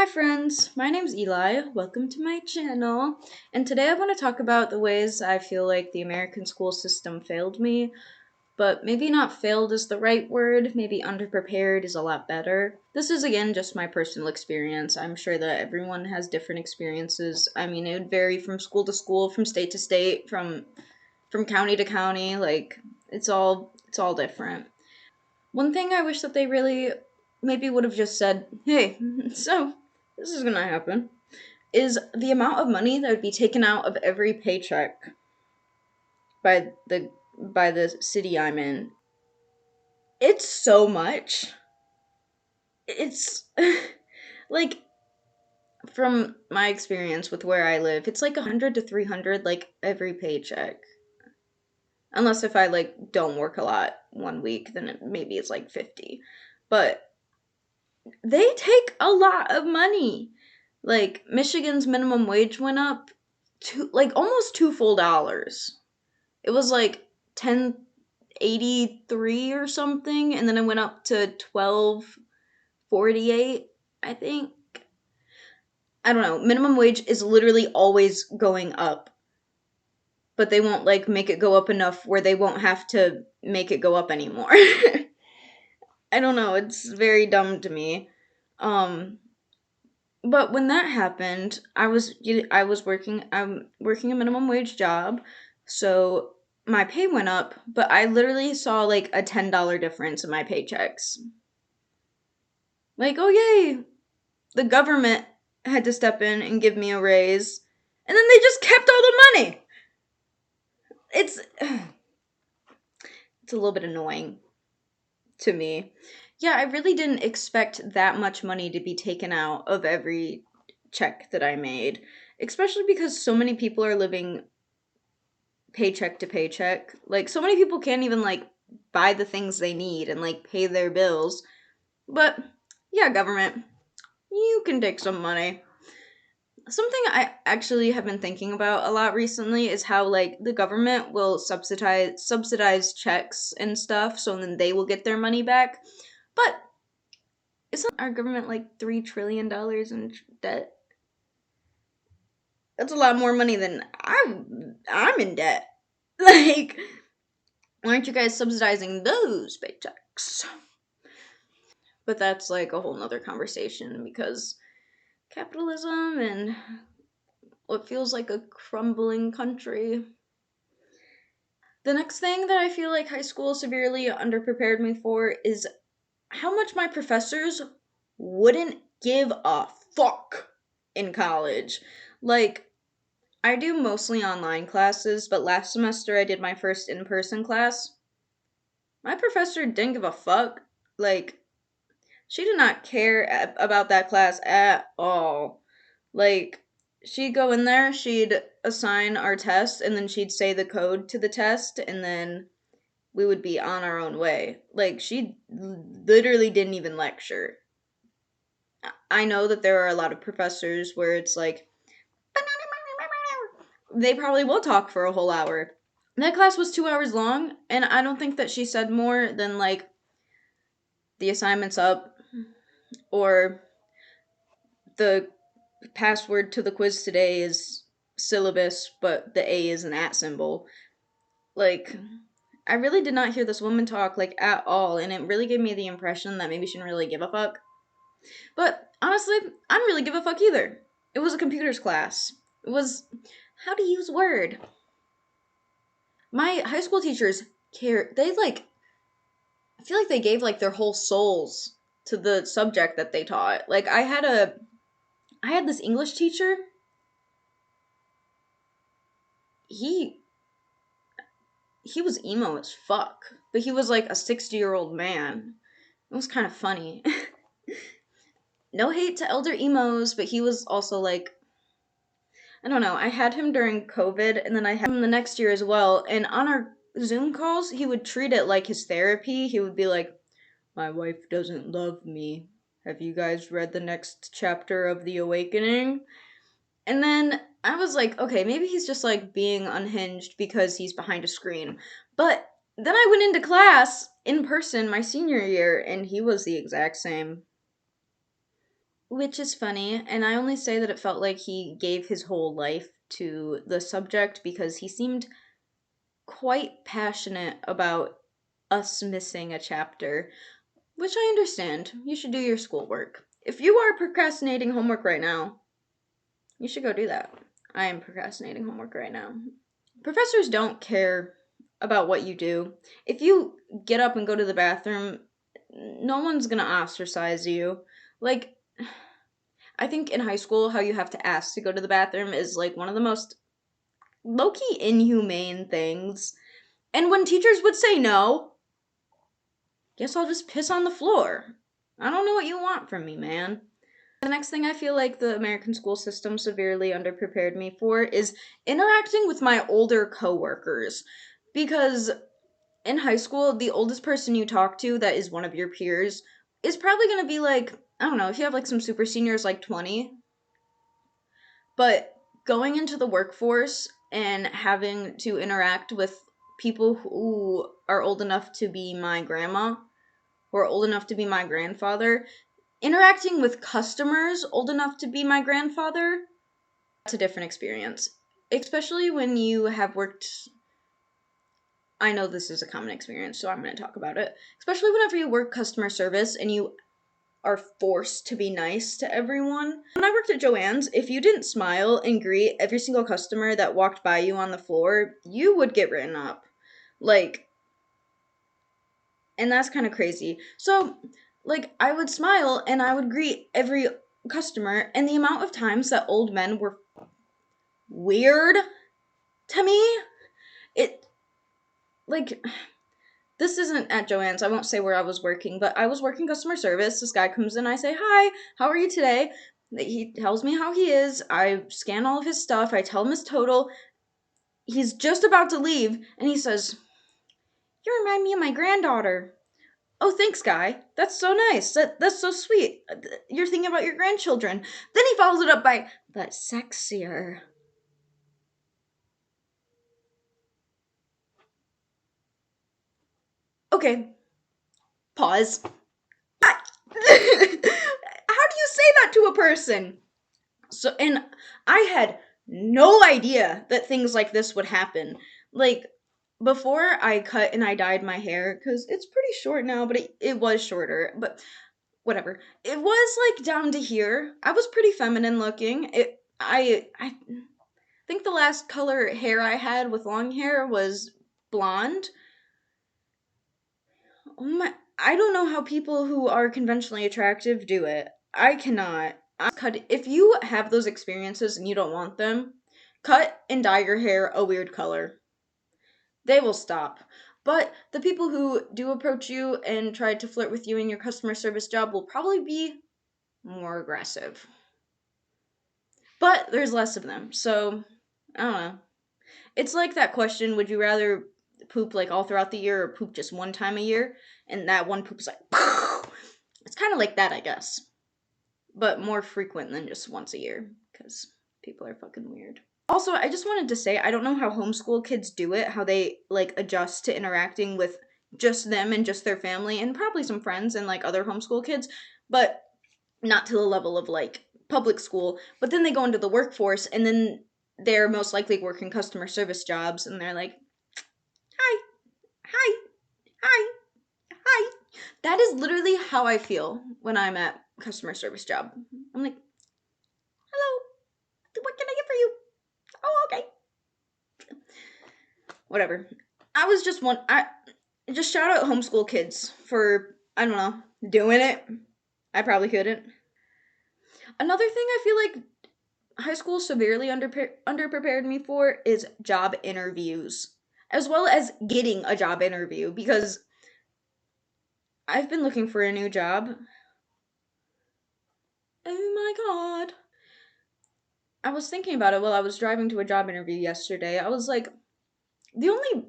friends, my name's Eli. Welcome to my channel. And today I want to talk about the ways I feel like the American school system failed me, but maybe not failed is the right word, maybe underprepared is a lot better. This is again just my personal experience. I'm sure that everyone has different experiences. I mean, it would vary from school to school, from state to state, from county to county, like it's all different. One thing I wish that they really maybe would have just said, hey, so this is gonna happen, is the amount of money that would be taken out of every paycheck by the city I'm in. It's so much. It's like from my experience with where I live, it's like 100 to 300 like every paycheck. Unless if I like don't work a lot one week, then maybe it's like 50. But they take a lot of money. Like Michigan's minimum wage went up to like almost two full dollars. It was like 10.83 or something, and then it went up to 12.48, I think. I don't know. Minimum wage is literally always going up, but they won't like make it go up enough where they won't have to make it go up anymore. I don't know. It's very dumb to me. Um, But when that happened, I was working a minimum wage job, so my pay went up, but I literally saw like a $10 difference in my paychecks. Like, oh yay, the government had to step in and give me a raise, and then they just kept all the money. It's it's a little bit annoying to me. Yeah, I really didn't expect that much money to be taken out of every check that I made, especially because so many people are living paycheck to paycheck. Like so many people can't even like buy the things they need and like pay their bills. But yeah, government, you can take some money. Something I actually have been thinking about a lot recently is how like the government will subsidize checks and stuff so then they will get their money back. But isn't our government like $3 trillion in debt? That's a lot more money than I'm in debt. Like, why aren't you guys subsidizing those paychecks? But that's like a whole nother conversation because capitalism and what feels like a crumbling country. The next thing that I feel like high school severely underprepared me for is how much my professors wouldn't give a fuck in college. Like, I do mostly online classes, but last semester I did my first in person class. My professor didn't give a fuck. Like, she did not care about that class at all. Like, she'd go in there, she'd assign our test, and then she'd say the code to the test, and then we would be on our own way. Like, she literally didn't even lecture. I know that there are a lot of professors where it's like, they probably will talk for a whole hour. That class was 2 hours long, and I don't think that she said more than, like, the assignment's up, or the password to the quiz today is syllabus, but the A is an at symbol. Like, I really did not hear this woman talk, like, at all, and it really gave me the impression that maybe she didn't really give a fuck. But honestly, I don't really give a fuck either. It was a computers class. It was how to use Word. My high school teachers care. They, like, I feel like they gave, like, their whole souls to the subject that they taught. Like, I had this English teacher. He he was emo as fuck, but he was like a 60-year-old man. It was kind of funny. No hate to elder emos, but he was also like, I don't know. I had him during COVID, and then I had him the next year as well. And on our Zoom calls, he would treat it like his therapy. He would be like, "My wife doesn't love me. Have you guys read the next chapter of The Awakening?" And then I was like, okay, maybe he's just like being unhinged because he's behind a screen. But then I went into class in person my senior year and he was the exact same. Which is funny, and I only say that it felt like he gave his whole life to the subject because he seemed quite passionate about us missing a chapter, which I understand. You should do your schoolwork. If you are procrastinating homework right now, you should go do that. I am procrastinating homework right now. Professors don't care about what you do. If you get up and go to the bathroom, no one's gonna ostracize you. Like, I think in high school, how you have to ask to go to the bathroom is like one of the most low key inhumane things. And when teachers would say no, guess I'll just piss on the floor. I don't know what you want from me, man. The next thing I feel like the American school system severely underprepared me for is interacting with my older coworkers. Because in high school, the oldest person you talk to that is one of your peers is probably going to be like, I don't know, if you have like some super seniors like 20, but going into the workforce and having to interact with people who are old enough to be my grandma, who are old enough to be my grandfather, interacting with customers old enough to be my grandfather, that's a different experience. Especially when you have worked. I know this is a common experience, so I'm going to talk about it. Especially whenever you work customer service and you are forced to be nice to everyone. When I worked at Joann's, if you didn't smile and greet every single customer that walked by you on the floor, you would get written up. Like, and that's kind of crazy. So, like, I would smile and I would greet every customer, and the amount of times that old men were weird to me, it, like, this isn't at Joann's. I won't say where I was working, but I was working customer service. This guy comes in, I say, "Hi, how are you today?" He tells me how he is. I scan all of his stuff. I tell him his total. He's just about to leave, and he says, "You remind me of my granddaughter." "Oh, thanks, guy. That's so nice. That's so sweet. You're thinking about your grandchildren." Then he follows it up by, "but sexier." Okay, pause. How do you say that to a person? So, and I had no idea that things like this would happen. Like, before I cut and I dyed my hair, because it's pretty short now, but it was shorter, but whatever. It was like down to here. I was pretty feminine looking. I think the last color hair I had with long hair was blonde. Oh my, I don't know how people who are conventionally attractive do it. I cannot. Cut, if you have those experiences and you don't want them, cut and dye your hair a weird color. They will stop. But the people who do approach you and try to flirt with you in your customer service job will probably be more aggressive. But there's less of them. So, I don't know. It's like that question, would you rather poop like all throughout the year or poop just one time a year? And that one poop is like it's kind of like that, I guess. But more frequent than just once a year because people are fucking weird. Also, I just wanted to say I don't know how homeschool kids do it, how they like adjust to interacting with just them and just their family and probably some friends and like other homeschool kids, but not to the level of like public school. But then they go into the workforce and then they're most likely working customer service jobs and they're like, "Hi, hi, hi, hi." That is literally how I feel when I'm at customer service job. I'm like, "Hello, what can I get for you?" "Oh, okay." Whatever. I was just one. I just shout out homeschool kids for, I don't know, doing it. I probably couldn't. Another thing I feel like high school severely underprepared me for is job interviews, as well as getting a job interview because I've been looking for a new job. Oh my god. I was thinking about it while I was driving to a job interview yesterday. I was like, the only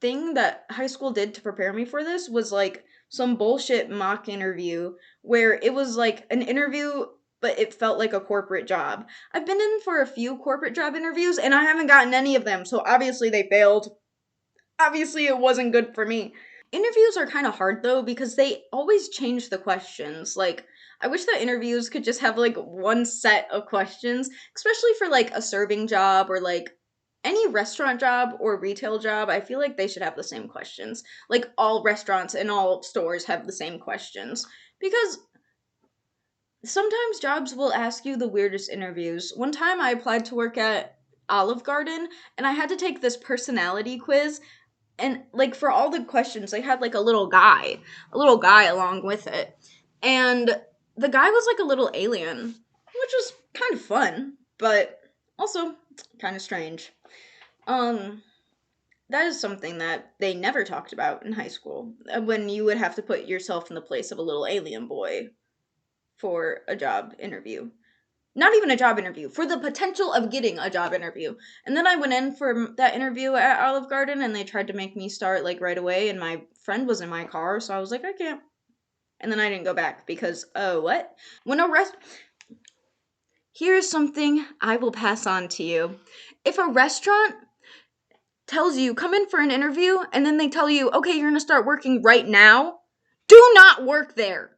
thing that high school did to prepare me for this was like some bullshit mock interview where it was like an interview but it felt like a corporate job. I've been in for a few corporate job interviews and I haven't gotten any of them, so obviously they failed. Obviously it wasn't good for me. Interviews are kind of hard though because they always change the questions. Like I wish that interviews could just have like one set of questions, especially for like a serving job or like any restaurant job or retail job. I feel like they should have the same questions. Like all restaurants and all stores have the same questions because sometimes jobs will ask you the weirdest interviews. One time I applied to work at Olive Garden and I had to take this personality quiz, and like for all the questions they had like a little guy along with it, and the guy was like a little alien, which was kind of fun but also kind of strange. um that is something that they never talked about in high school, when you would have to put yourself in the place of a little alien boy for a job interview. Not even a job interview, for the potential of getting a job interview. And then I went in for that interview at Olive Garden and they tried to make me start like right away, and my friend was in my car, so I was like, I can't. And then I didn't go back because, oh, what? When a rest Here's something I will pass on to you. If a restaurant tells you come in for an interview and then they tell you, okay, you're going to start working right now, do not work there.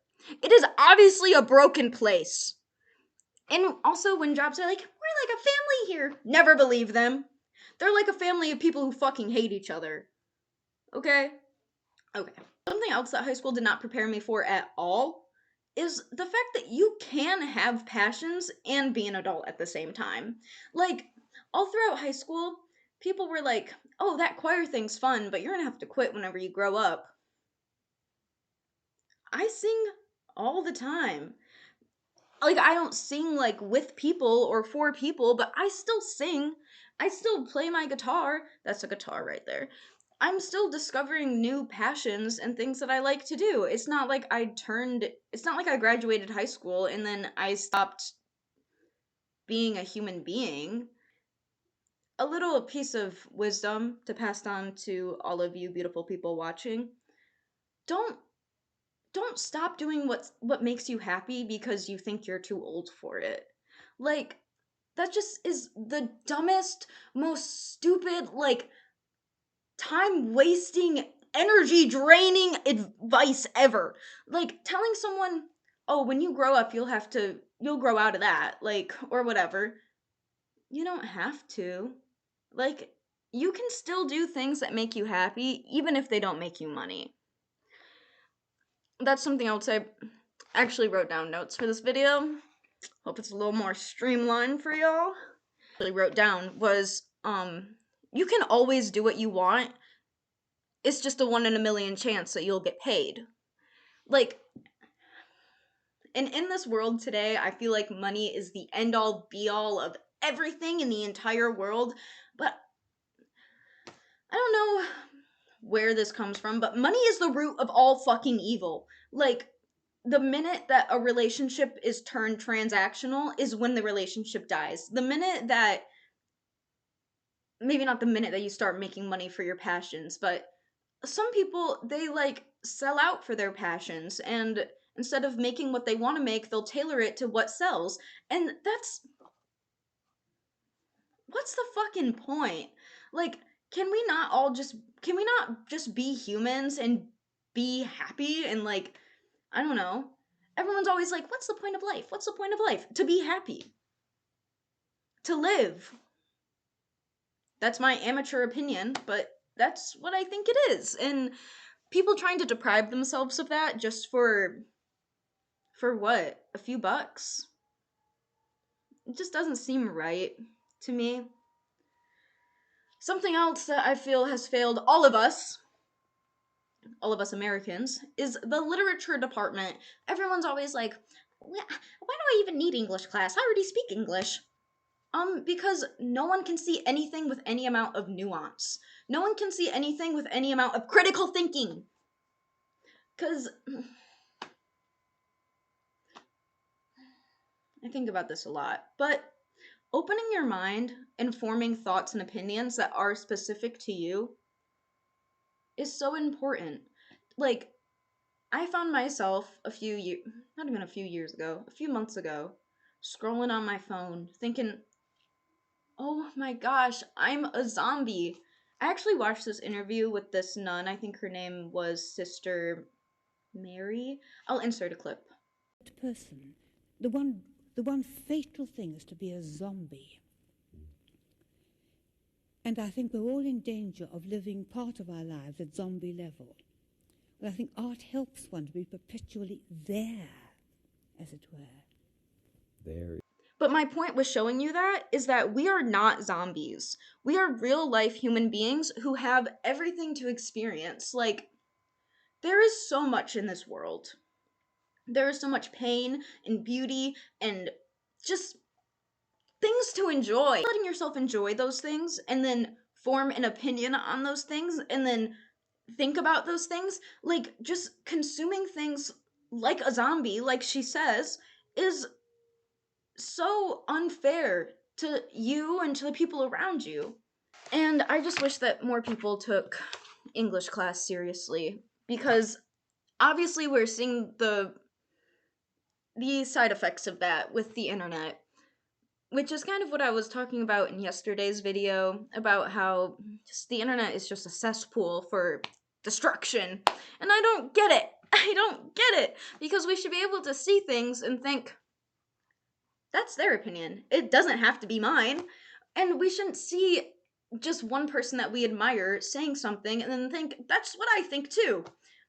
It is obviously a broken place. And also, when jobs are like, we're like a family here, never believe them. They're like a family of people who fucking hate each other. Okay? Okay. Something else that high school did not prepare me for at all is the fact that you can have passions and be an adult at the same time. Like, all throughout high school, people were like, oh, that choir thing's fun, but you're gonna have to quit whenever you grow up. I sing all the time. Like, I don't sing like with people or for people, but I still sing. I still play my guitar. That's a guitar right there. I'm still discovering new passions and things that I like to do. It's not like I graduated high school and then I stopped being a human being. A little piece of wisdom to pass on to all of you beautiful people watching. Don't don't stop doing what makes you happy because you think you're too old for it. Like, that just is the dumbest, most stupid, like, time wasting, energy draining advice ever. Like, telling someone, oh, when you grow up, you'll grow out of that, like, or whatever. You don't have to. Like, you can still do things that make you happy, even if they don't make you money. That's something I would say. I actually wrote down notes for this video. Hope it's a little more streamlined for y'all. Really wrote down was, you can always do what you want. It's just a 1 in a million chance that you'll get paid. Like, and in this world today, I feel like money is the end all be all of everything in the entire world. But I don't know where this comes from, but money is the root of all fucking evil. Like, the minute that a relationship is turned transactional is when the relationship dies. The minute that, maybe not the minute that you start making money for your passions, but some people, they like sell out for their passions, and instead of making what they want to make, they'll tailor it to what sells. And what's the fucking point? Like, can we not just be humans and be happy and, like, I don't know. Everyone's always like, what's the point of life? What's the point of life? To be happy. To live. That's my amateur opinion, but that's what I think it is. And people trying to deprive themselves of that just for what? A few bucks? It just doesn't seem right to me. Something else that I feel has failed all of us Americans, is the literature department. Everyone's always like, why do I even need English class? I already speak English. Because no one can see anything with any amount of nuance. No one can see anything with any amount of critical thinking. Because I think about this a lot. But opening your mind and forming thoughts and opinions that are specific to you is so important. Like, I found myself not even a few years ago, a few months ago, scrolling on my phone, thinking, oh my gosh, I'm a zombie. I actually watched this interview with this nun. I think her name was Sister Mary. I'll insert a clip. person. The one fatal thing is to be a zombie. And I think we're all in danger of living part of our lives at zombie level. And I think art helps one to be perpetually there, as it were. There. But my point with showing you that is that we are not zombies. We are real life human beings who have everything to experience. Like, there is so much in this world. There is so much pain and beauty and just things to enjoy. Letting yourself enjoy those things and then form an opinion on those things and then think about those things, like just consuming things like a zombie, like she says, is so unfair to you and to the people around you. And I just wish that more people took English class seriously because obviously we're seeing the side effects of that with the internet, which is kind of what I was talking about in yesterday's video about how just the internet is just a cesspool for destruction. And I don't get it. I don't get it because we should be able to see things and think that's their opinion. It doesn't have to be mine. And we shouldn't see just one person that we admire saying something and then think, that's what I think too.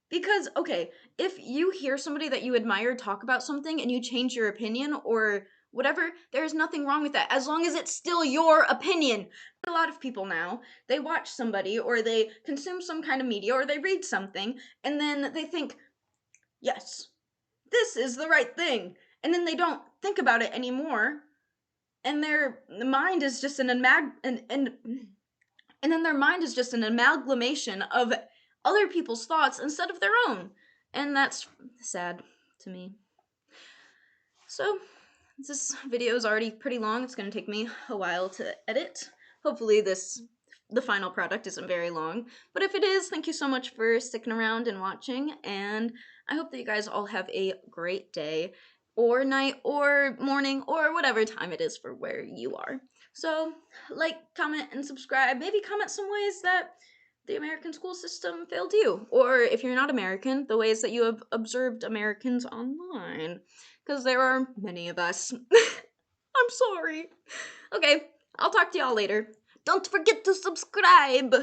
Because, okay, if you hear somebody that you admire talk about something and you change your opinion or whatever, there's nothing wrong with that as long as it's still your opinion. A lot of people now, they watch somebody or they consume some kind of media or they read something and then they think, yes, this is the right thing. And then they don't think about it anymore and their mind is just and then their mind is just an amalgamation of other people's thoughts instead of their own. And that's sad to me. So, this video is already pretty long. It's going to take me a while to edit. Hopefully the final product isn't very long. But if it is, thank you so much for sticking around and watching, and I hope that you guys all have a great day or night or morning or whatever time it is for where you are. So, like, comment, and subscribe. Maybe comment some ways that the American school system failed you. Or if you're not American, the ways that you have observed Americans online. Because there are many of us. I'm sorry. Okay, I'll talk to y'all later. Don't forget to subscribe!